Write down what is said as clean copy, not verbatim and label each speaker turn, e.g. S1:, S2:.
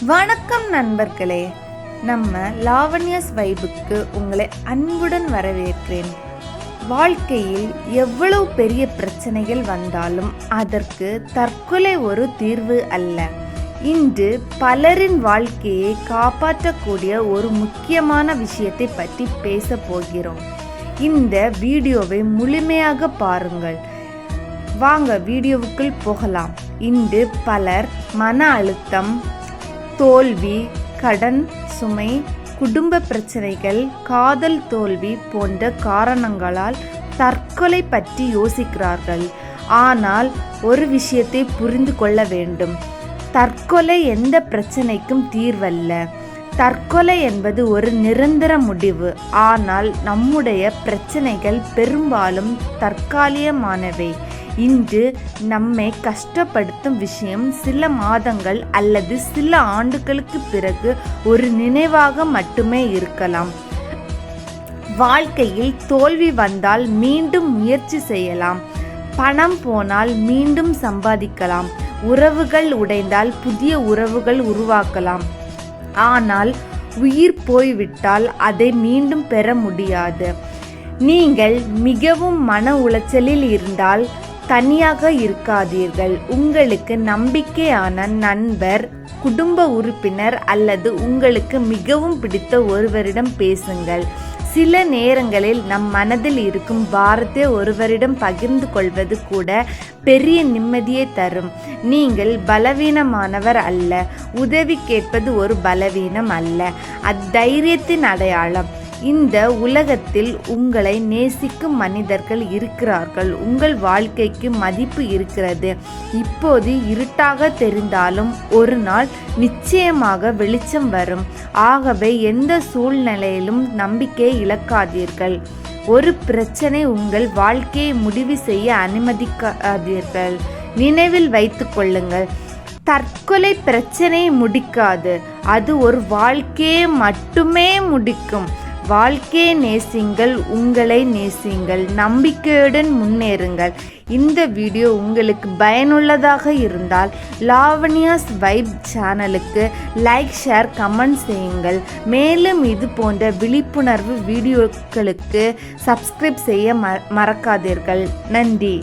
S1: வணக்கம் நண்பர்களே, நம்ம லாவண்யாஸ் வைபுக்கு உங்களை அன்புடன் வரவேற்கிறேன். வாழ்க்கையில் எவ்வளவு பெரிய பிரச்சனைகள் வந்தாலும் அதற்கு தற்கொலை ஒரு தீர்வு அல்ல. இன்று பலரின் வாழ்க்கையை காப்பாற்றக்கூடிய ஒரு முக்கியமான விஷயத்தை பற்றி பேச போகிறோம். இந்த வீடியோவை முழுமையாக பாருங்கள். வாங்க வீடியோவுக்குள் போகலாம். இன்று பலர் மன அழுத்தம், தோல்வி, கடன் சுமை, குடும்ப பிரச்சனைகள், காதல் தோல்வி போன்ற காரணங்களால் தற்கொலை பற்றி யோசிக்கிறார்கள். ஆனால் ஒரு விஷயத்தை புரிந்து கொள்ள வேண்டும். தற்கொலை எந்த பிரச்சனைக்கும் தீர்வல்ல. தற்கொலை என்பது ஒரு நிரந்தர முடிவு. ஆனால் நம்முடைய பிரச்சனைகள் பெரும்பாலும் தற்காலிகமானவை. இன்று நம்மை கஷ்டப்படுத்தும் விஷயம் சில மாதங்கள் அல்லது சில ஆண்டுகளுக்கு பிறகு ஒரு நினைவாக மட்டுமே இருக்கலாம். வாழ்க்கையில் தோல்வி வந்தால் மீண்டும் முயற்சி செய்யலாம். பணம் போனால் மீண்டும் சம்பாதிக்கலாம். உறவுகள் உடைந்தால் புதிய உறவுகள் உருவாக்கலாம். ஆனால் உயிர் போய்விட்டால் அதை மீண்டும் பெற முடியாது. நீங்கள் மிகவும் மன உளைச்சலில் இருந்தால் தனியாக இருக்காதீர்கள். உங்களுக்கு நம்பிக்கையான நண்பர், குடும்ப உறுப்பினர் அல்லது உங்களுக்கு மிகவும் பிடித்த ஒருவரிடம் பேசுங்கள். சில நேரங்களில் நம் மனதில் இருக்கும் பாரத்தை ஒருவரிடம் பகிர்ந்து கொள்வது கூட பெரிய நிம்மதியை தரும். நீங்கள் பலவீனமானவர் அல்ல. உதவி கேட்பது ஒரு பலவீனம் அல்ல, அத்தைரியத்தின் அடையாளம். இந்த உலகத்தில் உங்களை நேசிக்கும் மனிதர்கள் இருக்கிறார்கள். உங்கள் வாழ்க்கைக்கு மதிப்பு இருக்கிறது. இப்போது இருட்டாக தெரிந்தாலும் ஒரு நாள் நிச்சயமாக வெளிச்சம் வரும். ஆகவே எந்த சூழ்நிலையிலும் நம்பிக்கையை இழக்காதீர்கள். ஒரு பிரச்சனை உங்கள் வாழ்க்கையை முடிவு செய்ய அனுமதிக்காதீர்கள். நினைவில் வைத்துக் கொள்ளுங்கள், தற்கொலை பிரச்சனையை முடிக்காது. அது ஒரு வாழ்க்கையை மட்டுமே முடிக்கும். வாழ்க்கையை நேசிங்கள், உங்களை நேசிங்கள், நம்பிக்கையுடன் முன்னேறுங்கள். இந்த வீடியோ உங்களுக்கு பயனுள்ளதாக இருந்தால் லாவண்யாஸ் வைப் சேனலுக்கு லைக், ஷேர், கமெண்ட் செய்யுங்கள். மேலும் இது போன்ற விழிப்புணர்வு வீடியோக்களுக்கு சப்ஸ்கிரைப் செய்ய மறக்காதீர்கள். நன்றி.